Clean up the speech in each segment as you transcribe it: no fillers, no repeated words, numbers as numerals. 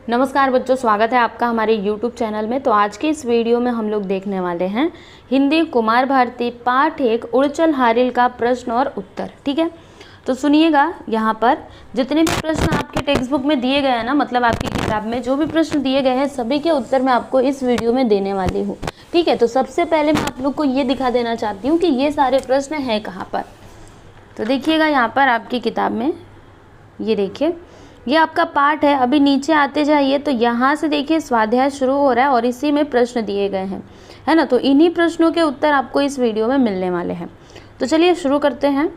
नमस्कार बच्चों, स्वागत है आपका हमारे YouTube चैनल में। तो आज के इस वीडियो में हम लोग देखने वाले हैं हिंदी कुमार भारती पाठ 1 उड़चल हारिल का प्रश्न और उत्तर। ठीक है, तो सुनिएगा। यहाँ पर जितने भी प्रश्न आपके टेक्स्ट बुक में दिए गए हैं ना, मतलब आपकी किताब में जो भी प्रश्न दिए गए हैं सभी के उत्तर मैं आपको इस वीडियो में देने वाली हूँ। ठीक है, तो सबसे पहले मैं आप लोग को ये दिखा देना चाहती हूँ कि ये सारे प्रश्न हैं कहाँ पर। तो देखिएगा यहाँ पर आपकी किताब में, ये देखिए, ये आपका पाठ है। अभी नीचे आते जाइए तो यहाँ से देखिए स्वाध्याय शुरू हो रहा है और इसी में प्रश्न दिए गए हैं, है ना। तो इन्हीं प्रश्नों के उत्तर आपको इस वीडियो में मिलने वाले हैं। तो चलिए शुरू करते हैं।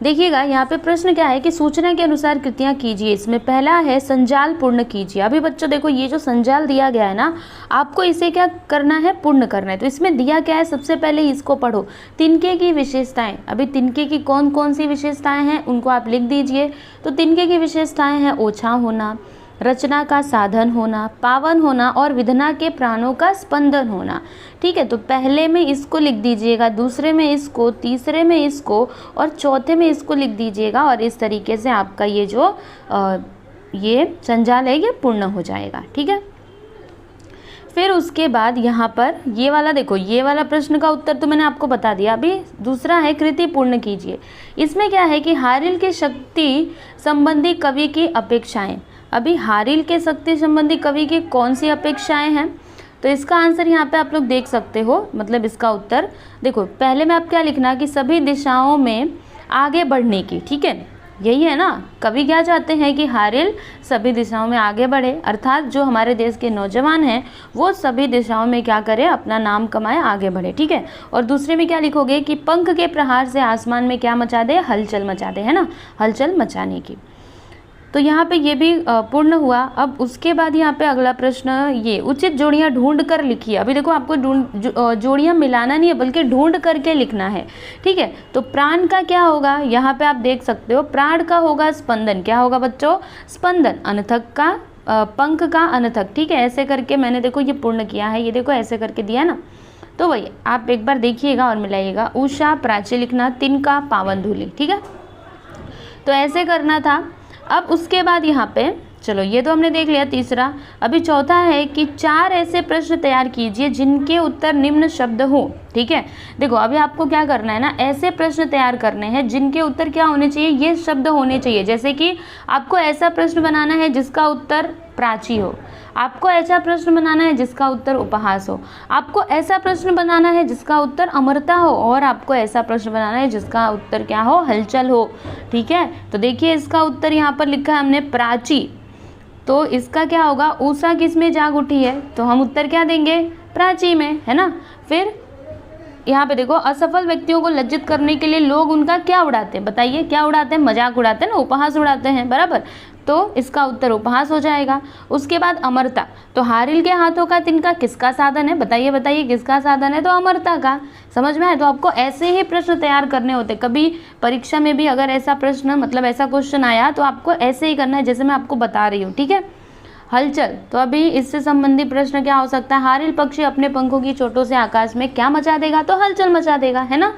देखिएगा यहाँ पे प्रश्न क्या है कि सूचना के अनुसार कृतियाँ कीजिए। इसमें पहला है संजाल पूर्ण कीजिए। अभी बच्चों देखो, ये जो संजाल दिया गया है ना, आपको इसे क्या करना है, पूर्ण करना है। तो इसमें दिया क्या है, सबसे पहले इसको पढ़ो। तिनके की विशेषताएं, अभी तिनके की कौन कौन सी विशेषताएं हैं उनको आप लिख दीजिए। तो तिनके की विशेषताएं हैं ओछा होना, रचना का साधन होना, पावन होना और विधना के प्राणों का स्पंदन होना। ठीक है, तो पहले में इसको लिख दीजिएगा, दूसरे में इसको, तीसरे में इसको और चौथे में इसको लिख दीजिएगा। और इस तरीके से आपका ये जो ये संजाल है ये पूर्ण हो जाएगा। ठीक है, फिर उसके बाद यहाँ पर ये वाला देखो, ये वाला प्रश्न का उत्तर तो मैंने आपको बता दिया। अभी दूसरा है कृति पूर्ण कीजिए। इसमें क्या है कि हारिल की शक्ति संबंधी कवि की अपेक्षाएं। अभी हारिल के शक्ति संबंधी कवि की कौन सी अपेक्षाएं हैं, तो इसका आंसर यहाँ पे आप लोग देख सकते हो, मतलब इसका उत्तर देखो। पहले में आप क्या लिखना कि सभी दिशाओं में आगे बढ़ने की। ठीक है, यही है ना, कवि क्या चाहते हैं कि हारिल सभी दिशाओं में आगे बढ़े, अर्थात जो हमारे देश के नौजवान हैं वो सभी दिशाओं में क्या करें, अपना नाम कमाए, आगे बढ़े। ठीक है, और दूसरे में क्या लिखोगे कि पंख के प्रहार से आसमान में क्या मचा दे, हलचल मचा दे, है ना, हलचल मचाने की। तो यहाँ पे ये भी पूर्ण हुआ। अब उसके बाद यहाँ पे अगला प्रश्न, ये उचित जोड़ियाँ ढूंढ कर लिखिए। अभी देखो, आपको जोड़ियाँ मिलाना नहीं है बल्कि ढूंढ करके लिखना है। ठीक है, तो प्राण का क्या होगा, यहाँ पे आप देख सकते हो, प्राण का होगा स्पंदन। क्या होगा बच्चों, स्पंदन। अनथक का पंख का अनथक। ठीक है, ऐसे करके मैंने देखो ये पूर्ण किया है, ये देखो ऐसे करके दिया ना। तो वही आप एक बार देखिएगा और मिलाइएगा। उषा प्राची लिखना, तिनका पावन धूलि। ठीक है, तो ऐसे करना था। अब उसके बाद यहाँ पे चलो, ये तो हमने देख लिया तीसरा। अभी चौथा है कि 4 ऐसे प्रश्न तैयार कीजिए जिनके उत्तर निम्न शब्द हो। ठीक है, देखो अभी आपको क्या करना है ना, ऐसे प्रश्न तैयार करने हैं जिनके उत्तर क्या होने चाहिए, ये शब्द होने चाहिए। जैसे कि आपको ऐसा प्रश्न बनाना है जिसका उत्तर प्राची हो, आपको ऐसा प्रश्न बनाना है जिसका उत्तर उपहास हो, आपको ऐसा प्रश्न बनाना है जिसका उत्तर अमरता हो, और आपको ऐसा प्रश्न बनाना है जिसका उत्तर क्या हो, हलचल हो। ठीक है, तो देखिए इसका उत्तर यहाँ पर लिखा है हमने प्राची, तो इसका क्या होगा, उषा किस में जाग उठी है, तो हम उत्तर क्या देंगे, प्राची में, है ना। फिर यहाँ पे देखो, असफल व्यक्तियों को लज्जित करने के लिए लोग उनका क्या उड़ाते हैं, बताइए क्या उड़ाते हैं, मजाक उड़ाते हैं ना, उपहास उड़ाते हैं, बराबर। तो इसका उत्तर उपहास हो जाएगा। उसके बाद अमरता, तो हारिल के हाथों का तिनका किसका साधन है, बताइए बताइए किसका साधन है, तो अमरता का। समझ में आए, तो आपको ऐसे ही प्रश्न तैयार करने होते। कभी परीक्षा में भी अगर ऐसा प्रश्न, मतलब ऐसा क्वेश्चन आया तो आपको ऐसे ही करना है जैसे मैं आपको बता रही हूँ। ठीक है, हलचल, तो अभी इससे संबंधित प्रश्न क्या हो सकता है, हारिल पक्षी अपने पंखों की चोटों से आकाश में क्या मचा देगा, तो हलचल मचा देगा, है ना।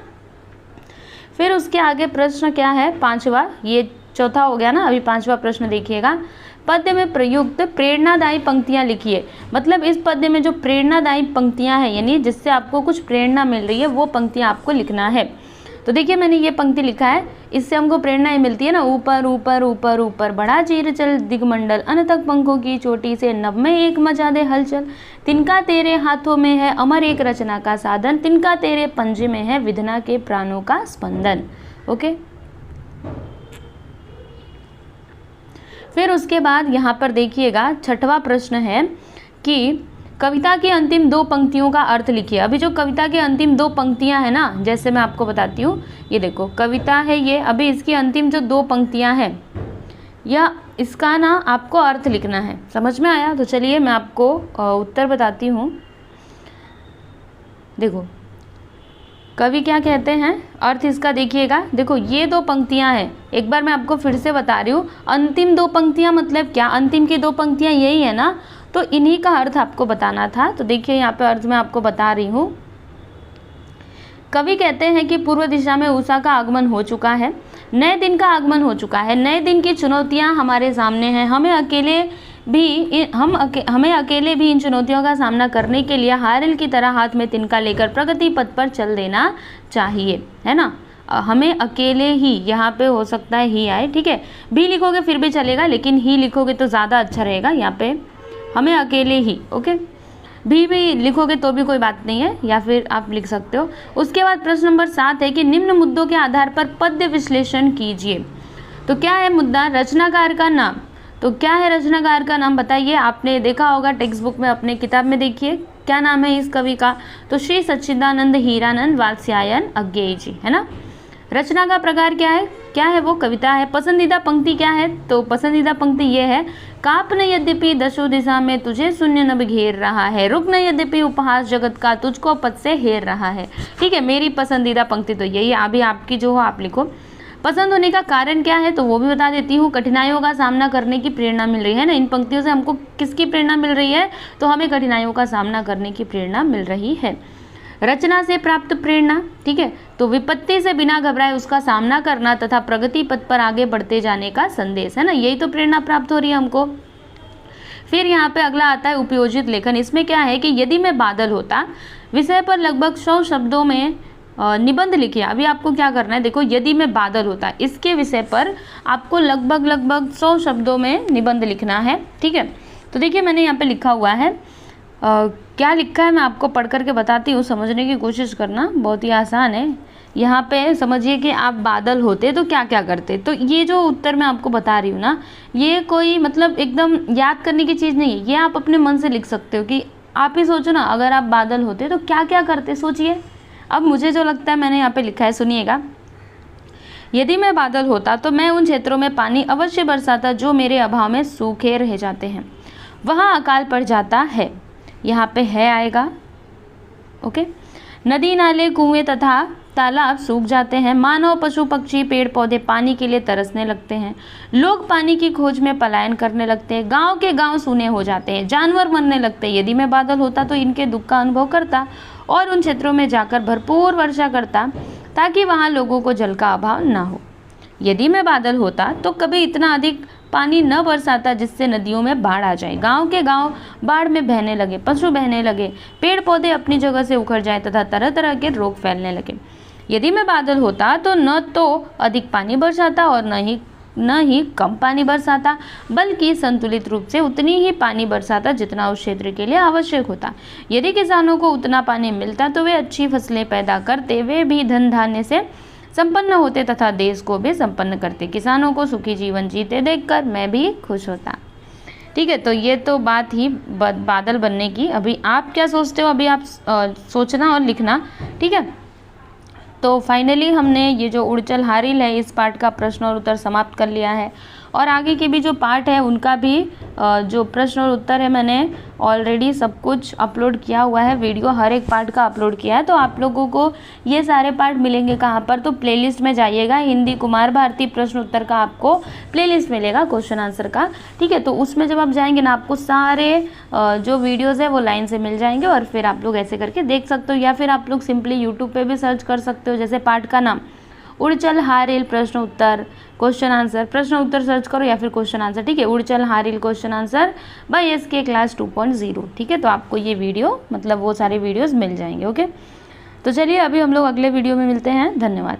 फिर उसके आगे प्रश्न क्या है, 5वां, ये चौथा हो गया ना। अभी 5वां प्रश्न देखिएगा, पद्य में प्रयुक्त प्रेरणादायी पंक्तियां लिखिए। मतलब इस पद्य में जो प्रेरणादायी पंक्तियां हैं, यानी जिससे आपको कुछ प्रेरणा मिल रही है, वो पंक्तियां आपको लिखना है। तो देखिए मैंने ये पंक्ति लिखा है, इससे हमको प्रेरणा मिलती है ना, ऊपर ऊपर ऊपर ऊपर बड़ा चीर चल दिगमंडल, अनथक पंखों की चोटी से नभ में एक मचा दे हलचल, तिनका तेरे हाथों में है अमर एक रचना का साधन, तिनका तेरे पंजे में है विधना के प्राणों का स्पंदन। ओके, फिर उसके बाद यहाँ पर देखिएगा 6वां प्रश्न है कि कविता की अंतिम 2 पंक्तियों का अर्थ लिखिए। अभी जो कविता की अंतिम 2 पंक्तियां हैं ना, जैसे मैं आपको बताती हूँ, ये देखो कविता है ये, अभी इसकी अंतिम जो 2 पंक्तियां हैं, या इसका ना आपको अर्थ लिखना है। समझ में आया, तो चलिए मैं आपको उत्तर बताती हूँ। देखो कवि क्या कहते हैं, अर्थ इसका देखिएगा। देखो ये 2 पंक्तियां हैं, एक बार मैं आपको फिर से बता रही हूँ। अंतिम 2 पंक्तियां मतलब क्या, अंतिम की 2 पंक्तियां यही है ना, तो इन्हीं का अर्थ आपको बताना था। तो देखिए यहाँ पे अर्थ मैं आपको बता रही हूँ। कवि कहते हैं कि पूर्व दिशा में उषा का आगमन हो चुका है, नए दिन का आगमन हो चुका है, नए दिन की चुनौतियां हमारे सामने हैं, हमें अकेले भी इन चुनौतियों का सामना करने के लिए हारिल की तरह हाथ में तिनका लेकर प्रगति पथ पर चल देना चाहिए, है ना। हमें अकेले ही, यहाँ पे हो सकता है ही आए, ठीक है, भी लिखोगे फिर भी चलेगा, लेकिन ही लिखोगे तो ज़्यादा अच्छा रहेगा। यहाँ पे हमें अकेले ही, ओके, भी लिखोगे तो भी कोई बात नहीं है, या फिर आप लिख सकते हो। उसके बाद प्रश्न नंबर 7 है कि निम्न मुद्दों के आधार पर पद्य विश्लेषण कीजिए। तो क्या है मुद्दा? रचनाकार का नाम। तो क्या है रचनाकार का नाम बताइए। आपने देखा होगा टेक्स्ट बुक में, अपने किताब में देखिए क्या नाम है इस कवि का। तो श्री सच्चिदानंद हीरानंद वात्स्यायन अज्ञेय जी, है ना। रचना का प्रकार क्या है? क्या है वो? कविता है। पसंदीदा पंक्ति क्या है? तो पसंदीदा पंक्ति ये है, काप न यद्यपि दशो दिशा में तुझे शून्य नभ घेर रहा है, रुक न यद्यपि उपहास जगत का तुझको पद से हेर रहा है। ठीक है, मेरी पसंदीदा पंक्ति तो यही है। अभी आपकी जो हो आप लिखो। पसंद होने का कारण क्या है? तो वो भी बता देती हूँ। कठिनाइयों का सामना करने की प्रेरणा मिल रही है ना, इन पंक्तियों से हमको किसकी प्रेरणा मिल रही है? तो हमें कठिनाइयों का सामना करने की प्रेरणा मिल रही है। रचना से प्राप्त प्रेरणा, ठीक है, तो विपत्ति से बिना घबराए उसका सामना करना तथा प्रगति पथ पर आगे बढ़ते जाने का संदेश, है ना, यही तो प्रेरणा प्राप्त हो रही है हमको। फिर यहाँ पे अगला आता है उपयोजित लेखन। इसमें क्या है कि यदि मैं बादल होता विषय पर लगभग 100 शब्दों में निबंध लिखिए। अभी आपको क्या करना है, देखो, यदि मैं बादल होता, इसके विषय पर आपको लगभग 100 शब्दों में निबंध लिखना है। ठीक है, तो देखिए मैंने यहाँ पे लिखा हुआ है, क्या लिखा है मैं आपको पढ़ करके बताती हूँ, समझने की कोशिश करना, बहुत ही आसान है। यहाँ पे समझिए कि आप बादल होते तो क्या क्या करते। तो ये जो उत्तर मैं आपको बता रही हूँ ना, ये कोई मतलब एकदम याद करने की चीज़ नहीं है, ये आप अपने मन से लिख सकते हो कि आप ही सोचो ना, अगर आप बादल होते तो क्या क्या करते, सोचिए। अब मुझे जो लगता है मैंने यहाँ पे लिखा है, सुनिएगा। यदि मैं बादल होता तो मैं उन क्षेत्रों में पानी अवश्य बरसाता जो मेरे अभाव में सूखे रह जाते हैं, वहाँ अकाल पड़ जाता है। यहाँ पे है आएगा, ओके। नदी नाले कुएं तथा तालाब सूख जाते हैं, मानव पशु पक्षी पेड़ पौधे पानी के लिए तरसने लगते हैं, लोग पानी की खोज में पलायन करने लगते हैं, गांव के गांव सूने हो जाते हैं, जानवर मरने लगते हैं। यदि मैं बादल होता तो इनके दुख का अनुभव करता और उन क्षेत्रों में जाकर भरपूर वर्षा करता ताकि वहाँ लोगों को जल का अभाव ना हो। यदि मैं बादल होता तो कभी इतना अधिक पानी न बरसाता जिससे नदियों में बाढ़ आ जाए, गांव के गांव बाढ़ में बहने लगे, पशु बहने लगे, पेड़ पौधे अपनी जगह से उखड़ जाए तथा तरह तरह के रोग फैलने लगे। यदि मैं बादल होता तो न तो अधिक पानी बरसाता और न ही कम पानी बरसाता, बल्कि संतुलित रूप से उतनी ही पानी बरसाता जितना उस क्षेत्र के लिए आवश्यक होता। यदि किसानों को उतना पानी मिलता तो वे अच्छी फसलें पैदा करते, वे भी धन धान्य से संपन्न होते तथा देश को भी संपन्न करते। किसानों को सुखी जीवन जीते देखकर मैं भी खुश होता। ठीक है, तो ये तो बात ही बादल बनने की। अभी आप क्या सोचते हो, अभी आप सोचना और लिखना, ठीक है। तो फाइनली हमने ये जो उड़चल हारिल है इस पार्ट का प्रश्न और उत्तर समाप्त कर लिया है, और आगे के भी जो पार्ट है उनका भी जो प्रश्न और उत्तर है मैंने ऑलरेडी सब कुछ अपलोड किया हुआ है, वीडियो हर एक पार्ट का अपलोड किया है। तो आप लोगों को ये सारे पार्ट मिलेंगे कहाँ पर? तो प्लेलिस्ट में जाइएगा, हिंदी कुमार भारती प्रश्न उत्तर का आपको प्लेलिस्ट मिलेगा क्वेश्चन आंसर का। ठीक है, तो उसमें जब आप जाएंगे ना, आपको सारे जो वीडियोज़ है वो लाइन से मिल जाएंगे, और फिर आप लोग ऐसे करके देख सकते हो, या फिर आप लोग सिंपली यूट्यूब पर भी सर्च कर सकते हो। जैसे पार्ट का नाम उड़चल हारिल प्रश्न उत्तर क्वेश्चन आंसर, प्रश्न उत्तर सर्च करो या फिर क्वेश्चन आंसर। ठीक है, Udchal Haril question answer by SK class 2.0। ठीक है, तो आपको ये वीडियो मतलब वो सारे वीडियोस मिल जाएंगे। ओके, तो चलिए अभी हम लोग अगले वीडियो में मिलते हैं। धन्यवाद।